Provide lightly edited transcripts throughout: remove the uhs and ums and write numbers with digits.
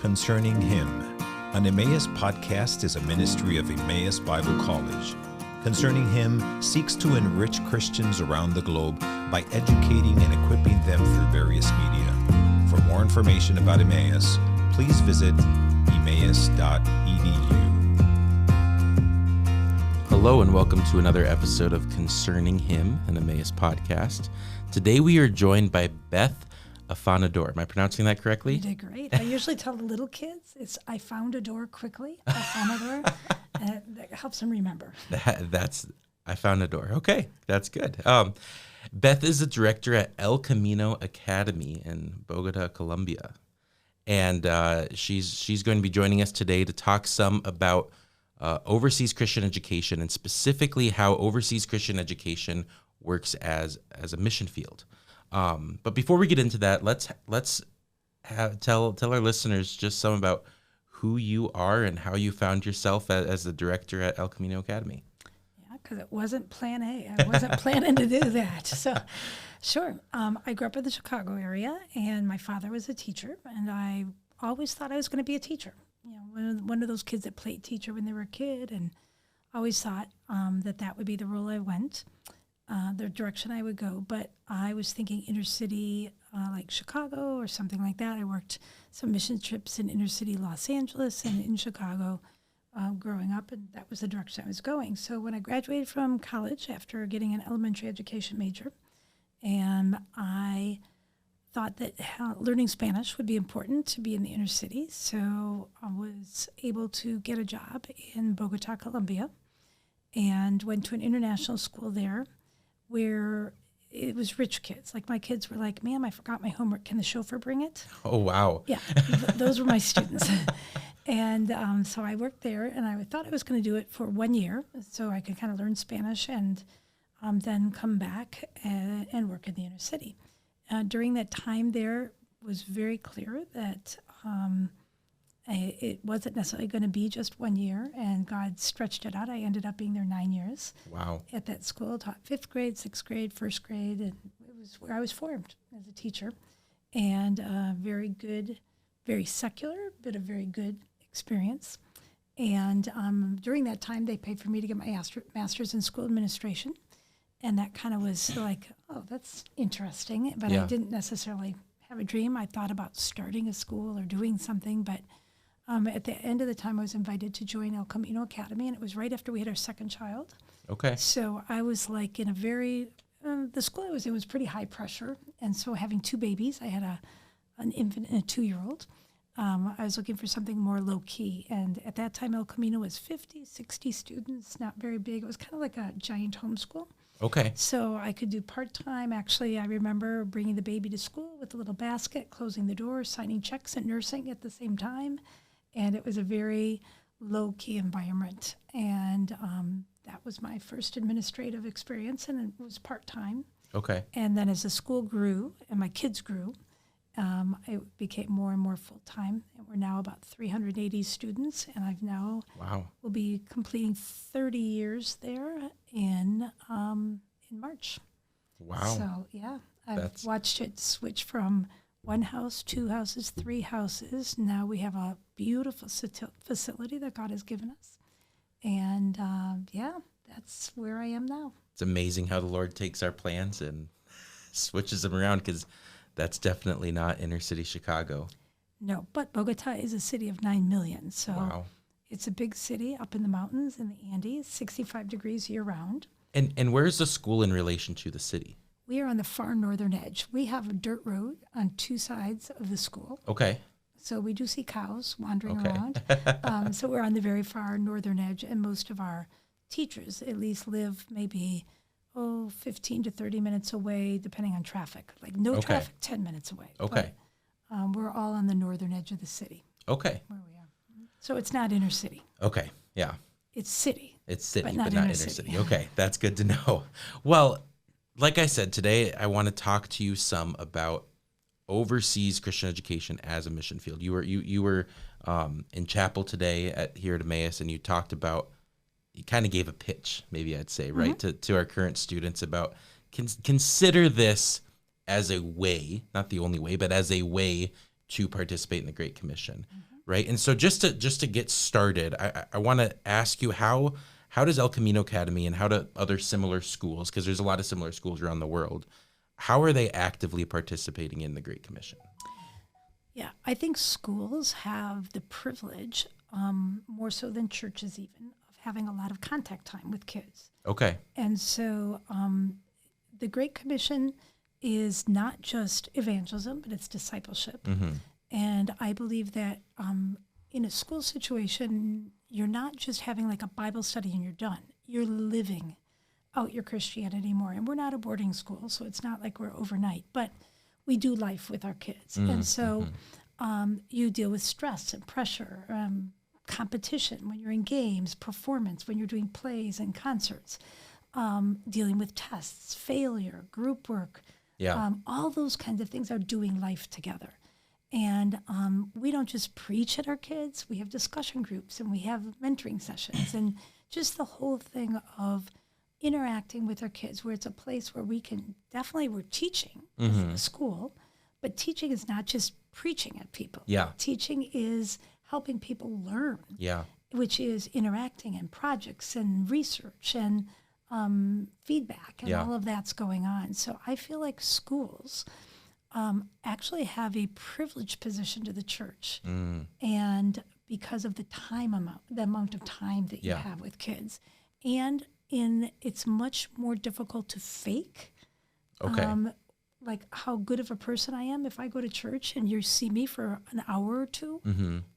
Concerning Him. An Emmaus podcast is a ministry of Emmaus Bible College. Concerning Him seeks to enrich Christians around the globe by educating and equipping them through various media. For more information about Emmaus, please visit emmaus.edu. Hello and welcome to another episode of Concerning Him, an Emmaus podcast. Today we are joined by Beth Afanador. Am I pronouncing that correctly? You did great. I usually tell the little kids, I found a door quickly, Afanador. That helps them remember. I found a door. Okay, that's good. Beth is the director at El Camino Academy in Bogotá, Colombia. And she's going to be joining us today to talk some about overseas Christian education, and specifically how overseas Christian education works as a mission field. But before we get into that, let's tell our listeners just some about who you are and how you found yourself as the director at El Camino Academy. Yeah, because it wasn't plan A. I wasn't planning to do that. So, sure. I grew up in the Chicago area, and my father was a teacher, and I always thought I was going to be a teacher. You know, one of those kids that played teacher when they were a kid, and always thought that would be the role I went. The direction I would go, but I was thinking inner city, like Chicago or something like that. I worked some mission trips in inner city Los Angeles and in Chicago growing up, and that was the direction I was going. So when I graduated from college after getting an elementary education major, and I thought that learning Spanish would be important to be in the inner city, so I was able to get a job in Bogotá, Colombia, and went to an international school there, where it was rich kids. Like my kids were like, "Ma'am, I forgot my homework. Can the chauffeur bring it?" Oh, wow. Yeah, those were my students. And so I worked there, and I thought I was going to do it for 1 year so I could kind of learn Spanish and then come back and work in the inner city. During that time there, was very clear that it wasn't necessarily going to be just 1 year, and God stretched it out. I ended up being there 9 years. Wow. At that school, taught 5th grade, 6th grade, 1st grade, and it was where I was formed as a teacher. And very good, very secular, but a very good experience. And during that time, they paid for me to get my master's in school administration. And that kind of was like, oh, that's interesting. But Yeah. I didn't necessarily have a dream. I thought about starting a school or doing something, but at the end of the time, I was invited to join El Camino Academy, and it was right after we had our second child. Okay. So I was like in a very, the school I was in was pretty high pressure. And so having 2 babies, I had an infant and a 2-year-old. I was looking for something more low key. And at that time, El Camino was 50, 60 students, not very big. It was kind of like a giant homeschool. Okay. So I could do part-time. Actually, I remember bringing the baby to school with a little basket, closing the door, signing checks, and nursing at the same time. And it was a very low-key environment. And that was my first administrative experience, and it was part-time. Okay. And then as the school grew and my kids grew, it became more and more full-time. And we're now about 380 students, and I've now will be completing 30 years there in March. Wow. So, yeah, I've watched it switch from 1 house, 2 houses, 3 houses. Now we have a beautiful facility that God has given us. And that's where I am now. It's amazing how the Lord takes our plans and switches them around, because that's definitely not inner city Chicago. No, but Bogotá is a city of 9 million. So It's a big city up in the mountains in the Andes, 65 degrees year round. And where's the school in relation to the city? We are on the far northern edge. We have a dirt road on 2 sides of the school. Okay. So we do see cows wandering around. So we're on the very far northern edge, and most of our teachers at least live maybe 15 to 30 minutes away, depending on traffic. Like no traffic, 10 minutes away. Okay. But, we're all on the northern edge of the city. Okay. Where we are. So it's not inner city. Okay. Yeah. It's city. It's city, but not inner city. Okay. That's good to know. Well, like I said, today I want to talk to you some about overseas Christian education as a mission field. You were in chapel today here at Emmaus, and you talked about, you kind of gave a pitch, maybe I'd say, right, to our current students about consider this as a way, not the only way, but as a way to participate in the Great Commission, right? And so just to get started, I want to ask you how does El Camino Academy and how do other similar schools, because there's a lot of similar schools around the world, how are they actively participating in the Great Commission? Yeah, I think schools have the privilege, more so than churches even, of having a lot of contact time with kids. Okay. And so the Great Commission is not just evangelism, but it's discipleship. And I believe that in a school situation, you're not just having like a Bible study and you're done. You're living out your Christianity more. And we're not a boarding school, so it's not like we're overnight, but we do life with our kids. And so you deal with stress and pressure, competition when you're in games, performance when you're doing plays and concerts, dealing with tests, failure, group work. All those kinds of things are doing life together. And we don't just preach at our kids. We have discussion groups and we have mentoring sessions and just the whole thing of interacting with our kids, where it's a place where we can we're teaching as a school, but teaching is not just preaching at people. Teaching is helping people learn, which is interacting and projects and research and feedback and all of that's going on. So I feel like schools actually have a privileged position to the church, and because of the amount of time that you have with kids, and it's much more difficult to fake. Like how good of a person I am. If I go to church and you see me for an hour or two,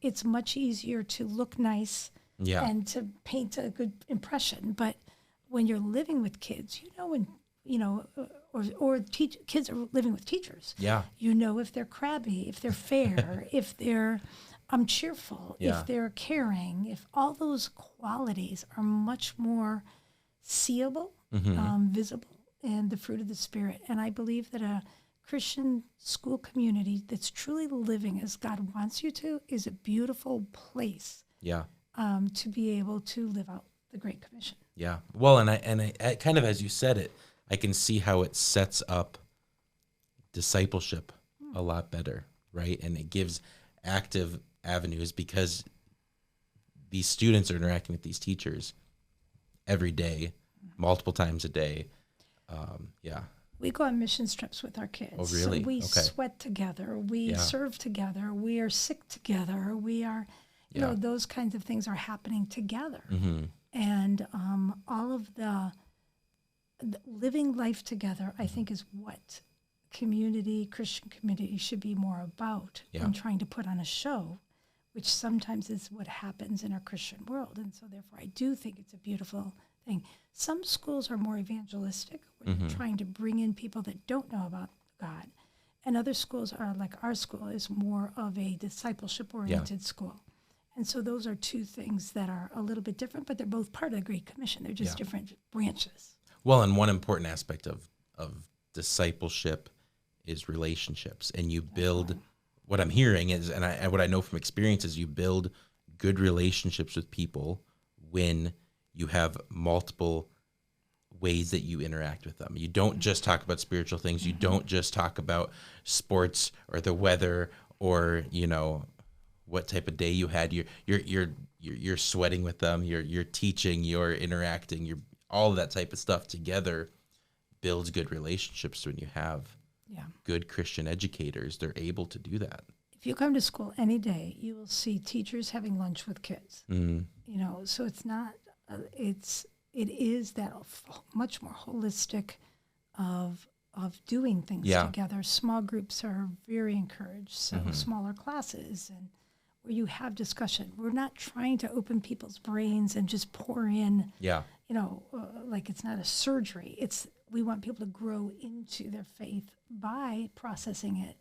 it's much easier to look nice and to paint a good impression. But when you're living with kids, kids are living with teachers. You know if they're crabby, if they're fair, if they're cheerful, if they're caring, if all those qualities are much more seeable, visible, and the fruit of the Spirit. And I believe that a Christian school community that's truly living as God wants you to is a beautiful place to be able to live out the Great Commission. Well, and I kind of, as you said it, I can see how it sets up discipleship a lot better, right? And it gives active avenues because these students are interacting with these teachers every day, multiple times a day. We go on mission trips with our kids. Oh, really? So we sweat together. We serve together. We are sick together. We are, those kinds of things are happening together. And all of the living life together, I think, is what Christian community should be more about than trying to put on a show, which sometimes is what happens in our Christian world. And so therefore, I do think it's a beautiful thing. Some schools are more evangelistic, where they're trying to bring in people that don't know about God. And other schools are, like our school, is more of a discipleship-oriented school. And so those are two things that are a little bit different, but they're both part of the Great Commission. They're just different branches. Well, and one important aspect of discipleship is relationships. And you build, what I'm hearing is, and what I know from experience is, you build good relationships with people when you have multiple ways that you interact with them. You don't just talk about spiritual things. You don't just talk about sports or the weather or, what type of day you had. You're sweating with them. You're teaching. You're interacting. You're all of that type of stuff together builds good relationships. When you have good Christian educators, they're able to do that. If you come to school any day, you will see teachers having lunch with kids. So it's not. It is that much more holistic of doing things together. Small groups are very encouraged. So smaller classes and where you have discussion. We're not trying to open people's brains and just pour in, like it's not a surgery. We want people to grow into their faith by processing it,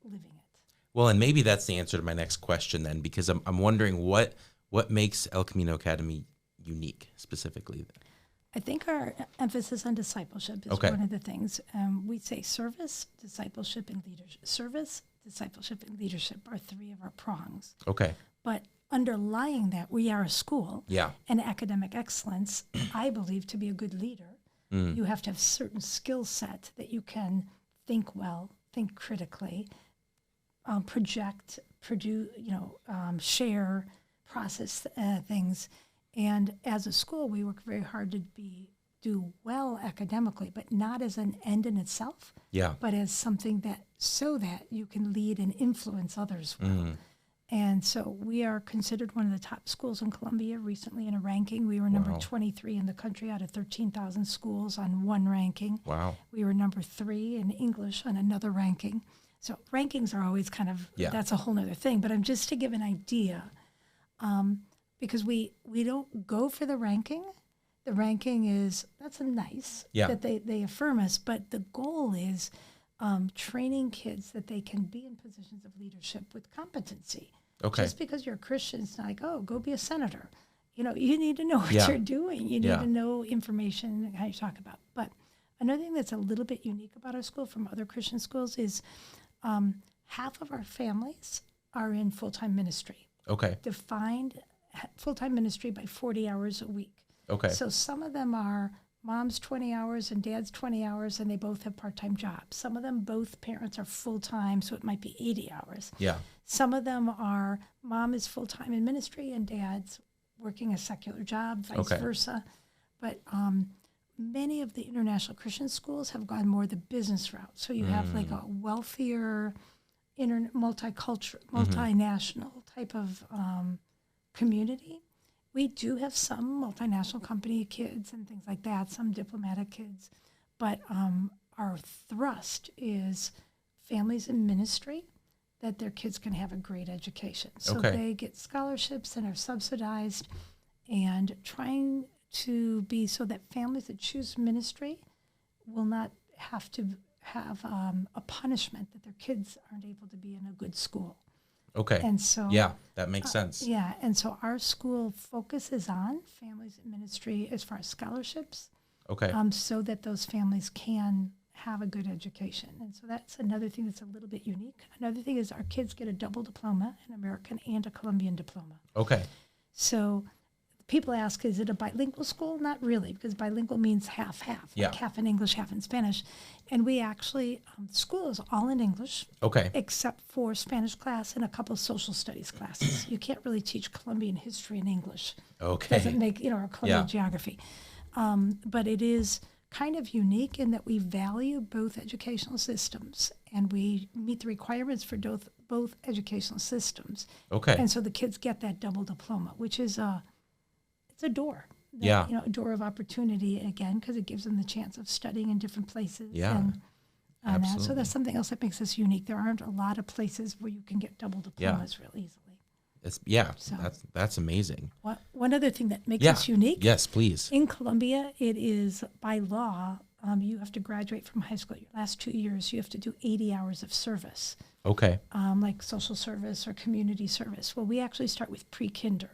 living it. Well, and maybe that's the answer to my next question then, because I'm wondering what makes El Camino Academy unique specifically. I think our emphasis on discipleship is one of the things. We say service, discipleship, and leadership. Service, discipleship, and leadership are three of our prongs. Okay. But underlying that, we are a school. And academic excellence, I believe, to be a good leader, you have to have certain skill set that you can think well, think critically, project, produce, share, process things. And as a school, we work very hard to do well academically, but not as an end in itself, but as something so that you can lead and influence others well. And so we are considered one of the top schools in Colombia. Recently in a ranking, we were number 23 in the country out of 13,000 schools on one ranking. Wow. We were number 3 in English on another ranking. So rankings are always kind of, that's a whole nother thing. But I'm just to give an idea, because we don't go for the ranking. The ranking is, that's nice that they affirm us, but the goal is training kids that they can be in positions of leadership with competency. Okay. Just because you're a Christian, it's not like, oh, go be a senator. You need to know what you're doing. You need to know information and how you talk about. But another thing that's a little bit unique about our school from other Christian schools is half of our families are in full-time ministry. Okay. Defined full-time ministry by 40 hours a week. Okay. So some of them are mom's 20 hours and dad's 20 hours, and they both have part-time jobs. Some of them, both parents are full-time, so it might be 80 hours. Yeah. Some of them are mom is full-time in ministry and dad's working a secular job, vice versa. But many of the international Christian schools have gone more the business route. So you have like a wealthier, multicultural, multinational type of community. We do have some multinational company kids and things like that, some diplomatic kids, but our thrust is families in ministry, that their kids can have a great education. So they get scholarships and are subsidized, and trying to be so that families that choose ministry will not have to have a punishment that their kids aren't able to be in a good school. Okay. And so that makes sense. Yeah, and so our school focuses on families in ministry as far as scholarships. Okay. So that those families can have a good education. And so that's another thing that's a little bit unique. Another thing is our kids get a double diploma, an American and a Colombian diploma. Okay. So people ask, is it a bilingual school? Not really, because bilingual means half-half, like half in English, half in Spanish. And we actually, school is all in English, except for Spanish class and a couple of social studies classes. You can't really teach Colombian history in English. Okay. Doesn't make, or Colombian geography. But it is kind of unique in that we value both educational systems, and we meet the requirements for both educational systems. Okay. And so the kids get that double diploma, which is it's a door. A door of opportunity, again, because it gives them the chance of studying in different places. Yeah, absolutely. So that's something else that makes us unique. There aren't a lot of places where you can get double diplomas real easily. That's amazing. One other thing that makes us unique. Yes, please. In Colombia, it is by law, you have to graduate from high school. Your last 2 years, you have to do 80 hours of service. Okay. Like social service or community service. Well, we actually start with pre-kinder.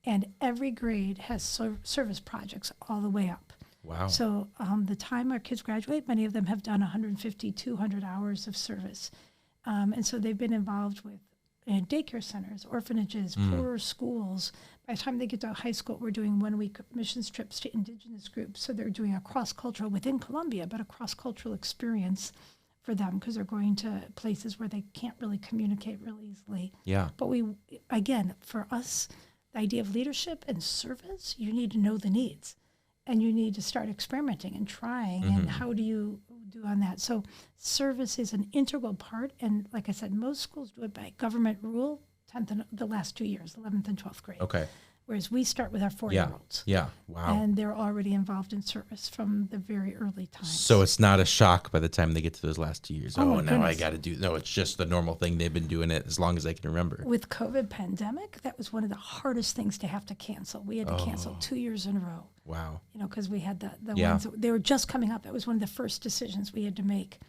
And every grade has service projects all the way up. Wow. So the time our kids graduate, many of them have done 150, 200 hours of service. And so they've been involved with daycare centers, orphanages, poorer schools. By the time they get to high school, we're doing 1-week missions trips to indigenous groups. So they're doing a cross-cultural within Colombia, but a cross-cultural experience for them because they're going to places where they can't really communicate really easily. Yeah. But for us, the idea of leadership and service, you need to know the needs, and you need to start experimenting and trying, and how do you do on that? So service is an integral part, and like I said, most schools do it by government rule, 10th and the last 2 years, 11th and 12th grade. Okay. Whereas we start with our 4-year-olds. Yeah. Wow. And they're already involved in service from the very early times. So it's not a shock by the time they get to those last 2 years. Oh, now I got to do. No, it's just the normal thing. They've been doing it as long as I can remember. With COVID pandemic, that was one of the hardest things to have to cancel. We had to cancel 2 years in a row. Wow. Because we had the ones they were just coming up. That was one of the first decisions we had to make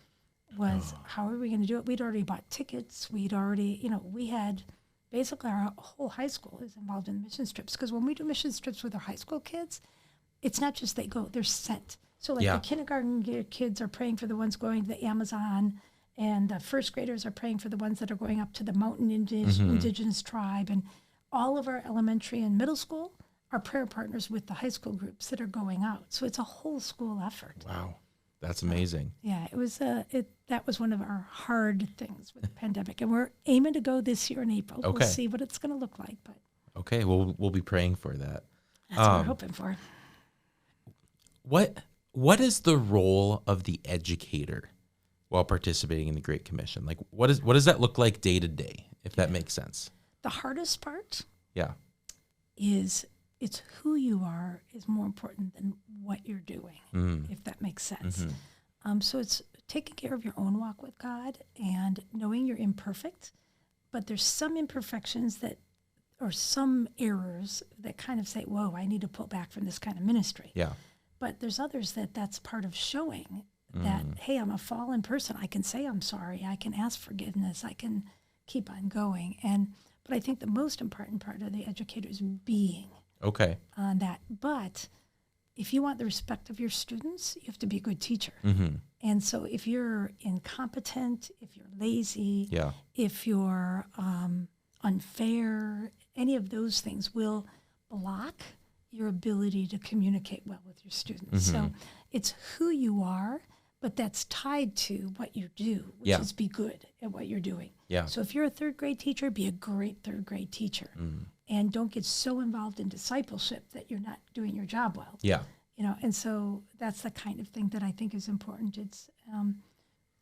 was how are we going to do it? We'd already bought tickets. We'd already, we had basically our whole high school is involved in mission trips. Because when we do mission trips with our high school kids, it's not just they go, they're sent. So like the kindergarten kids are praying for the ones going to the Amazon, and the first graders are praying for the ones that are going up to the mountain indigenous tribe. And all of our elementary and middle school are prayer partners with the high school groups that are going out. So it's a whole school effort. Wow. That's amazing. Yeah, it was that was one of our hard things with the pandemic, and we're aiming to go this year in April. Okay. We'll see what it's going to look like, but Okay, well, we'll be praying for that. that's what we're hoping for. What is the role of the educator while participating in the Great Commission? Like, what does that look like day to day, if that makes sense? The hardest part Yeah. is it's who you are is more important than what you're doing, if that makes sense. So it's taking care of your own walk with God and knowing you're imperfect, but there's some imperfections that, or some errors that kind of say, whoa, I need to pull back from this kind of ministry. Yeah. But there's others that's part of showing that, hey, I'm a fallen person. I can say I'm sorry. I can ask forgiveness. I can keep on going. But I think the most important part of the educator is being Okay. on that. But if you want the respect of your students, you have to be a good teacher. And so if you're incompetent, if you're lazy, Yeah. if you're unfair, any of those things will block your ability to communicate well with your students. So it's who you are, but that's tied to what you do, which Yeah. is be good at what you're doing. Yeah. So if you're a third grade teacher, be a great third grade teacher. And don't get so involved in discipleship that you're not doing your job well. Yeah. And so that's the kind of thing that I think is important.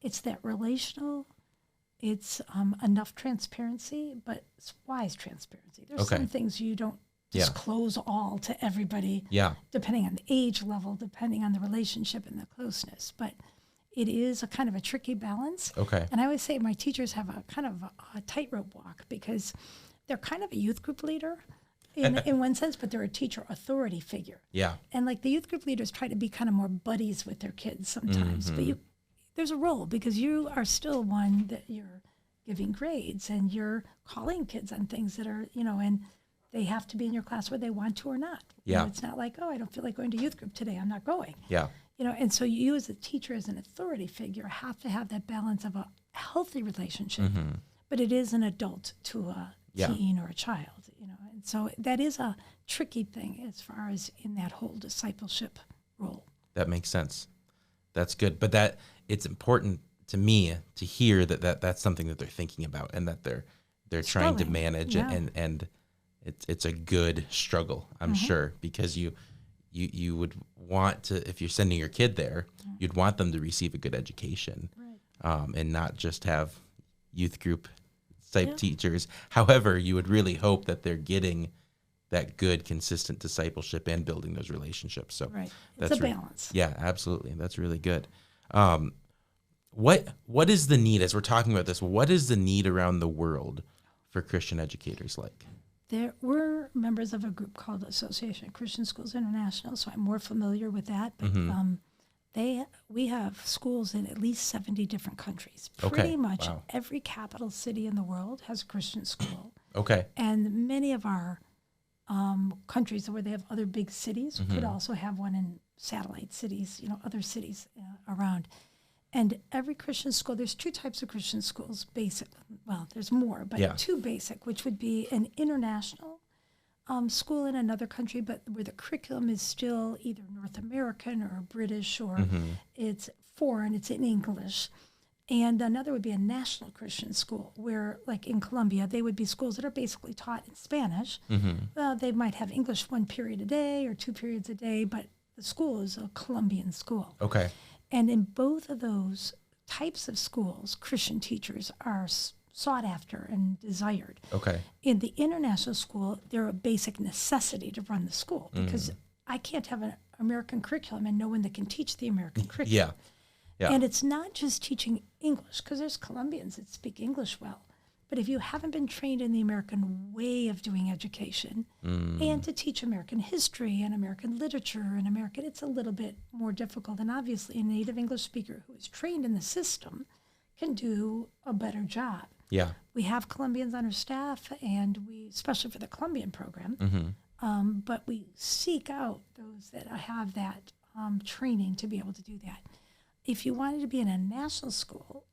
It's that relational, it's enough transparency, but it's wise transparency. There's Okay. some things you don't Yeah. disclose all to everybody, Yeah. depending on the age level, depending on the relationship and the closeness. But it is a kind of a tricky balance. Okay. And I always say my teachers have a kind of a tightrope walk because they're kind of a youth group leader in one sense, but they're a teacher authority figure. Yeah. And like the youth group leaders try to be kind of more buddies with their kids sometimes, but there's a role because you are still one that you're giving grades and you're calling kids on things that are, and they have to be in your class whether they want to or not. Yeah. It's not like, oh, I don't feel like going to youth group today. I'm not going. Yeah. And so you as a teacher, as an authority figure, have to have that balance of a healthy relationship, but it is an adult to a teen or a child, And so that is a tricky thing as far as in that whole discipleship role. That makes sense. That's good. But that it's important to me to hear that's something that they're thinking about and that they're trying to manage and it's a good struggle, I'm sure, because you would want to, if you're sending your kid there, you'd want them to receive a good education, and not just have youth group type teachers. However, you would really hope that they're getting that good, consistent discipleship and building those relationships. So It's a balance. Yeah, absolutely. That's really good. What is the need, as we're talking about this, what is the need around the world for Christian educators like? We're members of a group called Association of Christian Schools International, so I'm more familiar with that. But we have schools in at least 70 different countries. Pretty much every capital city in the world has a Christian school. Okay. And many of our countries where they have other big cities could also have one in satellite cities, other cities around. And every Christian school, there's two types of Christian schools, basic. Well, there's more, but two basic, which would be an international school in another country, but where the curriculum is still either North American or British or it's foreign, it's in English. And another would be a national Christian school where, like in Colombia, they would be schools that are basically taught in Spanish. They might have English 1 period a day or 2 periods a day, but the school is a Colombian school. Okay. And in both of those types of schools, Christian teachers are sought after and desired. Okay. In the international school, they're a basic necessity to run the school because I can't have an American curriculum and no one that can teach the American curriculum. Yeah. And it's not just teaching English, because there's Colombians that speak English well. But if you haven't been trained in the American way of doing education and to teach American history and American literature and American, it's a little bit more difficult. And obviously a native English speaker who is trained in the system can do a better job. Yeah. We have Colombians on our staff, and we, especially for the Colombian program, but we seek out those that have that training to be able to do that. If you wanted to be in a national school,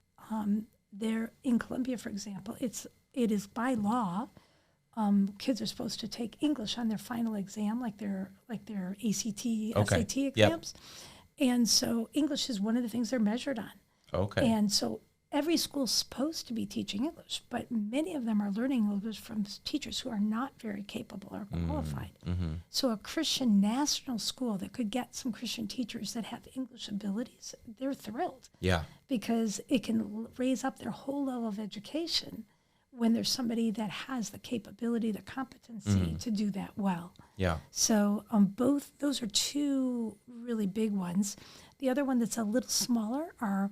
there in Colombia, for example, it is by law, kids are supposed to take English on their final exam, like their ACT, SAT exams. And so English is one of the things they're measured on. Okay. And so every school's supposed to be teaching English, but many of them are learning English from teachers who are not very capable or qualified. Mm-hmm. So a Christian national school that could get some Christian teachers that have English abilities, they're thrilled. Yeah. Because it can raise up their whole level of education when there's somebody that has the capability, the competency to do that well. Yeah. So both, those are two really big ones. The other one that's a little smaller are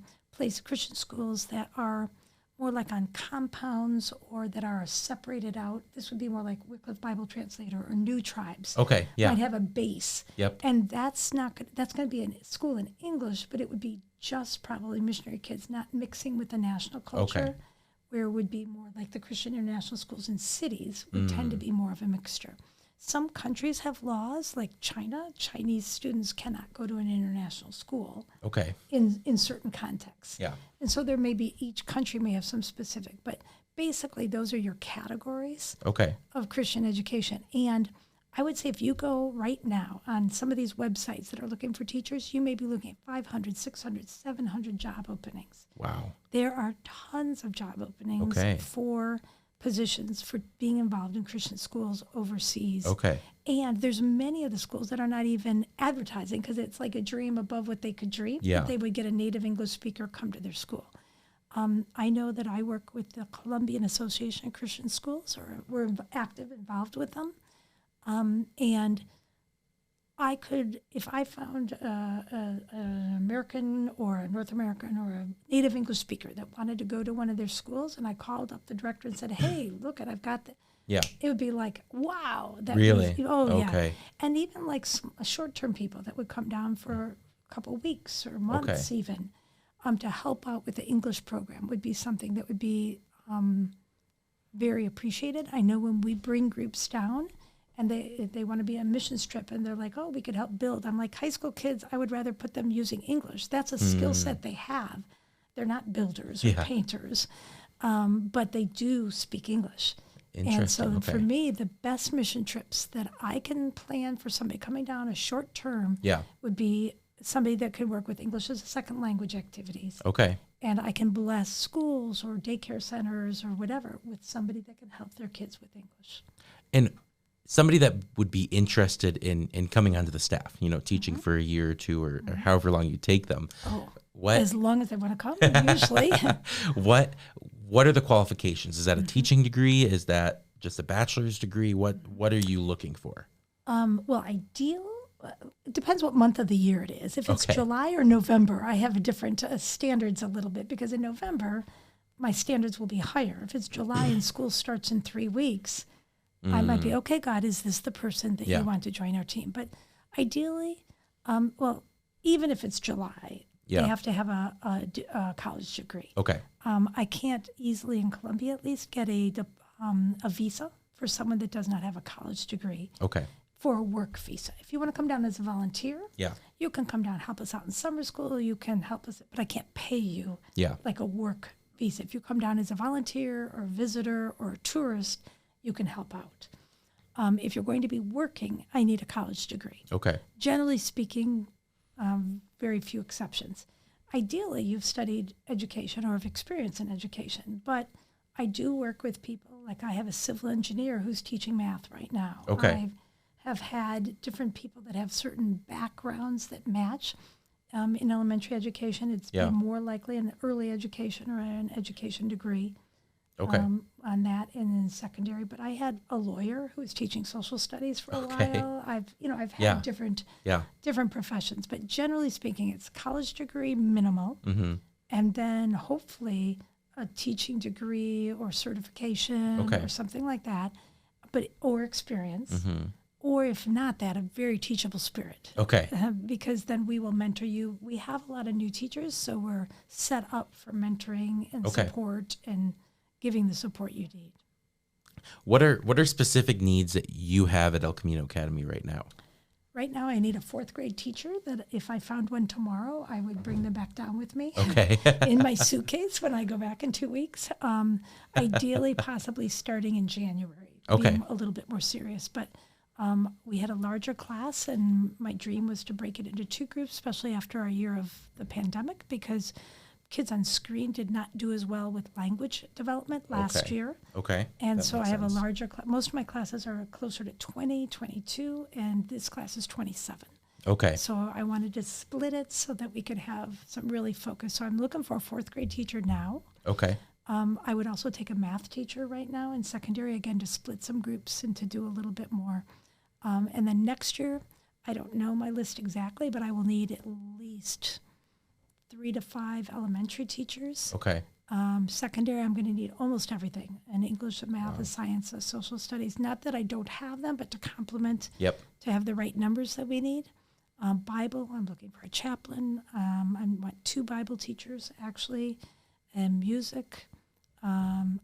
Christian schools that are more like on compounds or that are separated out. This would be more like Wycliffe Bible Translator or New Tribes. Okay. Yeah. Might have a base. Yep. And that's going to be a school in English, but it would be just probably missionary kids, not mixing with the national culture. Okay. Where it would be more like the Christian international schools in cities would tend to be more of a mixture. Some countries have laws, like China. Chinese students cannot go to an international school. Okay. In certain contexts. Yeah. And so each country may have some specific, but basically those are your categories Okay. of Christian education. And I would say if you go right now on some of these websites that are looking for teachers, you may be looking at 500, 600, 700 job openings. Wow. There are tons of job openings Okay. for positions for being involved in Christian schools overseas. Okay. And there's many of the schools that are not even advertising because it's like a dream above what they could dream. Yeah. That they would get a native English speaker come to their school. I know that I work with the Colombian Association of Christian Schools, or we're involved with them. And I could, if I found an American or a North American or a native English speaker that wanted to go to one of their schools, and I called up the director and said, hey, look, I've got the, Yeah. it would be like, wow. That Really? Yeah. Okay. And even like short-term people that would come down for a couple of weeks or months even to help out with the English program would be something that would be very appreciated. I know when we bring groups down and they want to be on a missions trip and they're like, oh, we could help build. I'm like, high school kids, I would rather put them using English. That's a skill set they have. They're not builders or painters, but they do speak English. And so for me, the best mission trips that I can plan for somebody coming down a short term would be somebody that could work with English as a second language activities. Okay. And I can bless schools or daycare centers or whatever with somebody that can help their kids with English. And somebody that would be interested in coming onto the staff, teaching for a year or two or however long you take them. Oh, what? As long as they want to come, usually. What are the qualifications? Is that a teaching degree? Is that just a bachelor's degree? What are you looking for? Well, it depends what month of the year it is. If it's July or November, I have different standards a little bit because in November, my standards will be higher. If it's July and school starts in 3 weeks, I might be, okay, God, is this the person that you want to join our team? But ideally, even if it's July, they have to have a college degree. Okay. I can't easily, in Colombia at least, get a visa for someone that does not have a college degree. Okay. For a work visa. If you want to come down as a volunteer, you can come down and help us out in summer school. You can help us, but I can't pay you like a work visa. If you come down as a volunteer or a visitor or a tourist, you can help out. If you're going to be working, I need a college degree. Okay. Generally speaking, very few exceptions. Ideally, you've studied education or have experience in education, but I do work with people. Like I have a civil engineer who's teaching math right now. Okay. Have had different people that have certain backgrounds that match. In elementary education, it's been more likely an early education or an education degree on that, and in secondary. But I had a lawyer who was teaching social studies for a while. I've had different professions, but generally speaking, it's college degree minimal, and then hopefully a teaching degree or certification or something like that, or experience. Or if not that, a very teachable spirit. Okay. Because then we will mentor you. We have a lot of new teachers, so we're set up for mentoring and support and giving the support you need. What are specific needs that you have at El Camino Academy right now? Right now, I need a 4th grade teacher that if I found one tomorrow, I would bring them back down with me in my suitcase when I go back in 2 weeks. Ideally, possibly starting in January. Being a little bit more serious, but We had a larger class, and my dream was to break it into 2 groups, especially after a year of the pandemic, because kids on screen did not do as well with language development last year. Okay. And so I have a larger class. Most of my classes are closer to 20, 22, and this class is 27. Okay. So I wanted to split it so that we could have some really focus. So I'm looking for a 4th grade teacher now. Okay. I would also take a math teacher right now in secondary, again, to split some groups and to do a little bit more. And then next year, I don't know my list exactly, but I will need at least 3 to 5 elementary teachers. Okay. Secondary, I'm going to need almost everything, and English, math, science, social studies. Not that I don't have them, but to complement, to have the right numbers that we need. Bible, I'm looking for a chaplain. I want 2 Bible teachers, actually, and music.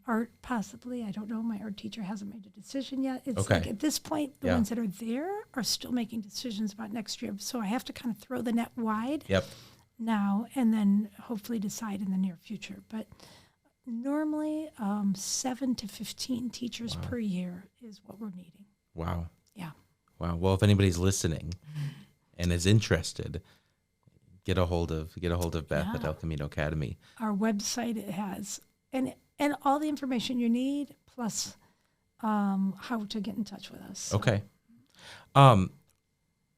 Art, possibly. I don't know. My art teacher hasn't made a decision yet. It's like at this point, the ones that are there are still making decisions about next year. So I have to kind of throw the net wide now and then hopefully decide in the near future. But normally 7 to 15 teachers per year is what we're needing. Wow. Yeah. Wow. Well, if anybody's listening and is interested, get a hold of Beth at El Camino Academy. Our website, it has and all the information you need, plus how to get in touch with us. So. Okay.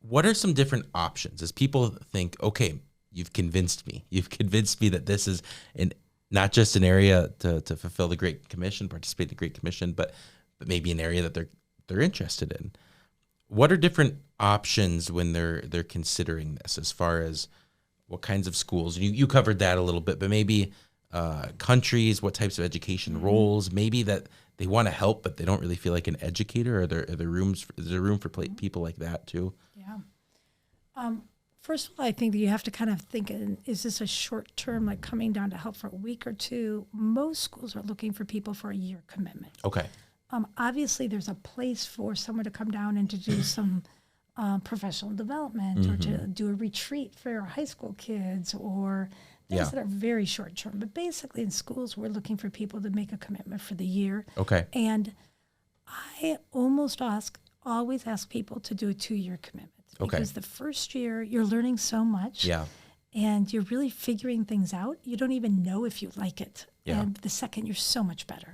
What are some different options as people think, okay, you've convinced me that this is not just an area to fulfill the Great Commission, participate in the Great Commission, but maybe an area that they're interested in. What are different options when they're considering this, as far as what kinds of schools? You covered that a little bit, but maybe countries, what types of education roles, maybe that they want to help, but they don't really feel like an educator. Is there room for people like that too? Yeah. First of all, I think that you have to kind of think, is this a short term, like coming down to help for a week or two? Most schools are looking for people for a year commitment. Okay. Obviously, there's a place for someone to come down and to do some professional development or to do a retreat for high school kids or things that are very short term. But basically, in schools, we're looking for people to make a commitment for the year. Okay. And I always ask people to do a 2-year commitment. Because the first year, you're learning so much. Yeah. And you're really figuring things out. You don't even know if you like it. Yeah. And the second, you're so much better.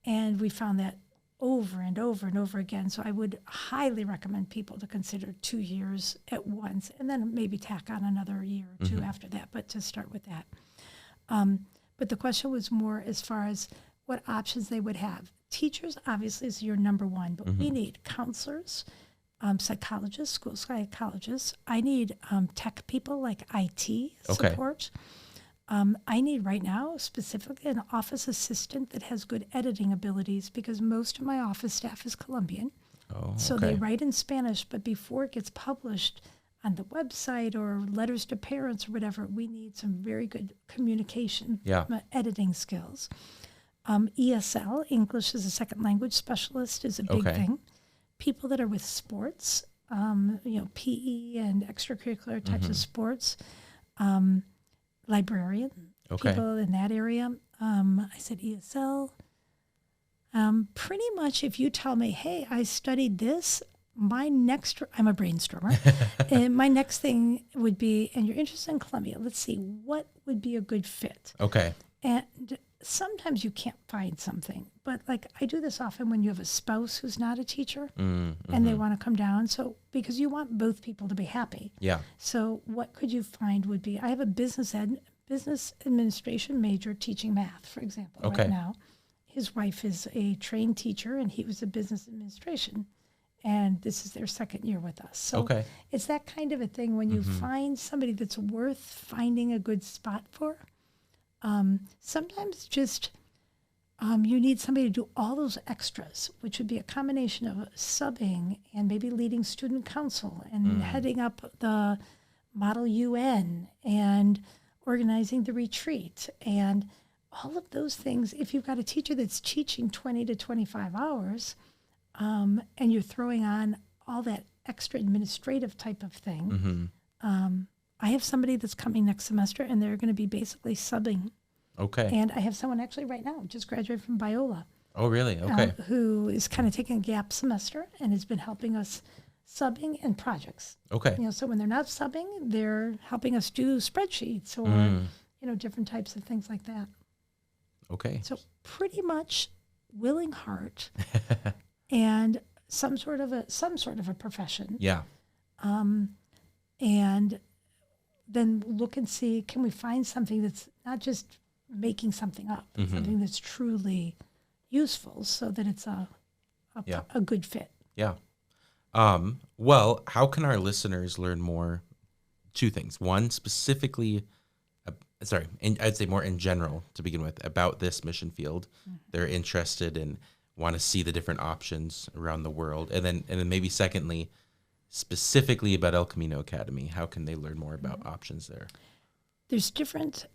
And we found that over and over and over again. So I would highly recommend people to consider 2 years at once and then maybe tack on another year or 2 after that, but to start with that. But the question was more as far as what options they would have. Teachers, obviously, is your number one, but we need counselors, psychologists, school psychologists. I need tech people like IT support. I need right now specifically an office assistant that has good editing abilities because most of my office staff is Colombian. So they write in Spanish, but before it gets published on the website or letters to parents or whatever, we need some very good communication, editing skills. ESL, English as a second language specialist, is a big thing. People that are with sports, PE and extracurricular types of sports. Librarian, people in that area. I said ESL. Pretty much if you tell me, hey, I studied this, I'm a brainstormer, and my next thing would be, and you're interested in Colombia, let's see, what would be a good fit? Okay. And sometimes you can't find something, but like I do this often when you have a spouse who's not a teacher and they want to come down. So because you want both people to be happy. Yeah. So what could you find would be, I have a business administration major teaching math, for example, right now. His wife is a trained teacher and he was a business administration. And this is their second year with us. So it's that kind of a thing when you find somebody that's worth finding a good spot for. Sometimes just you need somebody to do all those extras, which would be a combination of subbing and maybe leading student council and heading up the Model UN and organizing the retreat and all of those things. If you've got a teacher that's teaching 20 to 25 hours and you're throwing on all that extra administrative type of thing, I have somebody that's coming next semester, and they're going to be basically subbing. Okay. And I have someone actually right now, just graduated from Biola. Oh, really? Okay. Who is kind of taking a gap semester and has been helping us subbing and projects. Okay. So when they're not subbing, they're helping us do spreadsheets or, different types of things like that. Okay. So pretty much willing heart and some sort of a profession. Yeah. And then look and see, can we find something that's not just making something up, something that's truly useful so that it's a good fit. Yeah. Well, how can our listeners learn more? Two things. One, specifically, I'd say more in general to begin with about this mission field. They're interested and want to see the different options around the world. And then maybe secondly, specifically about El Camino Academy, how can they learn more about options there? There's different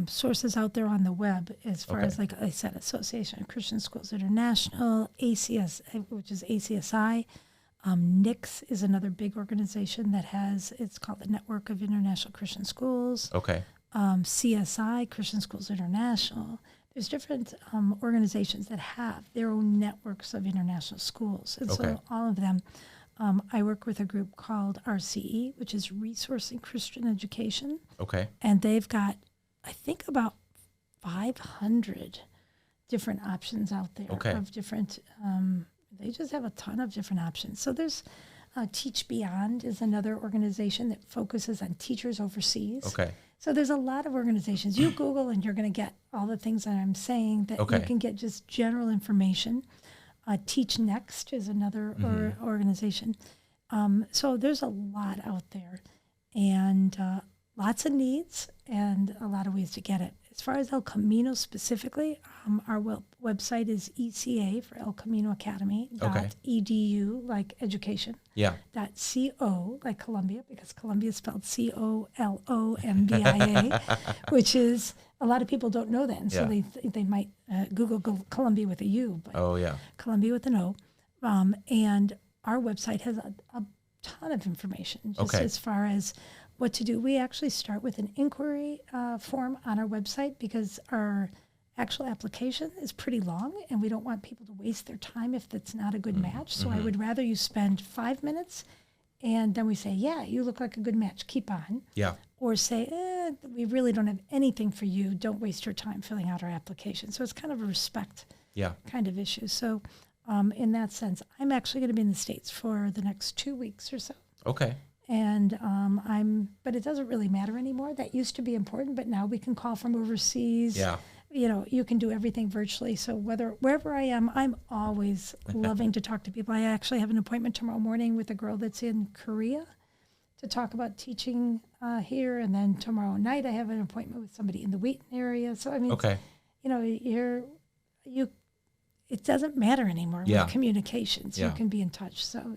sources out there on the web as far as, like I said, Association of Christian Schools International, ACS, which is ACSI. NICS is another big organization it's called the Network of International Christian Schools. Okay. CSI, Christian Schools International. There's different organizations that have their own networks of international schools. And so all of them, I work with a group called RCE, which is Resourcing Christian Education. Okay. And they've got, I think, about 500 different options out there of different, they just have a ton of different options. So there's Teach Beyond is another organization that focuses on teachers overseas. Okay. So there's a lot of organizations. You Google and you're going to get all the things that I'm saying that you can get just general information. Teach Next is another organization. So there's a lot out there and lots of needs and a lot of ways to get it. As far as El Camino specifically, our website is ECA for El Camino Academy .edu, like education. Yeah. .co, like Colombia, because Colombia is spelled COLOMBIA, which is, a lot of people don't know that. And so they might Google Colombia with a U, but Colombia with an O. And our website has a ton of information just as far as what to do. We actually start with an inquiry form on our website because our actual application is pretty long and we don't want people to waste their time if that's not a good match. So I would rather you spend 5 minutes and then we say, yeah, you look like a good match, keep on. Yeah. Or say, we really don't have anything for you. Don't waste your time filling out our application. So it's kind of a respect kind of issue. So in that sense, I'm actually going to be in the States for the next 2 weeks or so. Okay. And but it doesn't really matter anymore. That used to be important, but now we can call from overseas. Yeah. You can do everything virtually. So wherever I am, I'm always loving to talk to people. I actually have an appointment tomorrow morning with a girl that's in Korea to talk about teaching here. And then tomorrow night I have an appointment with somebody in the Wheaton area. So, I mean, it doesn't matter anymore with communications. You can be in touch. So,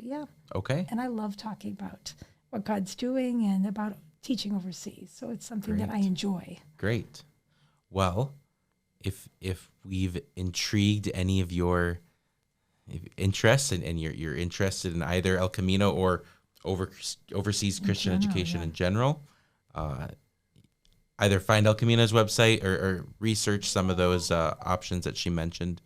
Okay. And I love talking about what God's doing and about teaching overseas. So it's something that I enjoy. Great. Well, if we've intrigued any of your interests and you're interested in either El Camino or overseas Christian education in general, either find El Camino's website or research some of those options that she mentioned.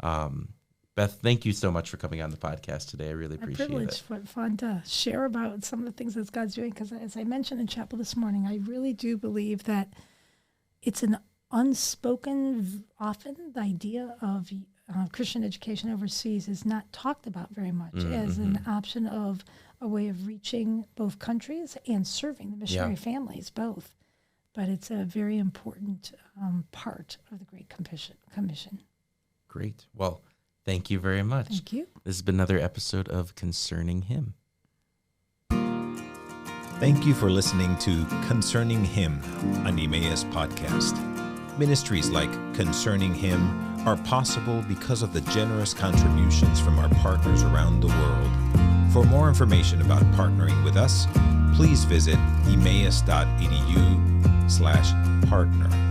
Beth, thank you so much for coming on the podcast today. I really appreciate it. It's fun to share about some of the things that God's doing, because as I mentioned in chapel this morning, I really do believe that it's an unspoken, often the idea of Christian education overseas is not talked about very much as an option of a way of reaching both countries and serving the missionary families, both. But it's a very important part of the Great Commission. Great. Well, thank you very much. Thank you. This has been another episode of Concerning Him. Thank you for listening to Concerning Him, an Emmaus podcast. Ministries like Concerning Him are possible because of the generous contributions from our partners around the world. For more information about partnering with us, please visit emmaus.edu/partner.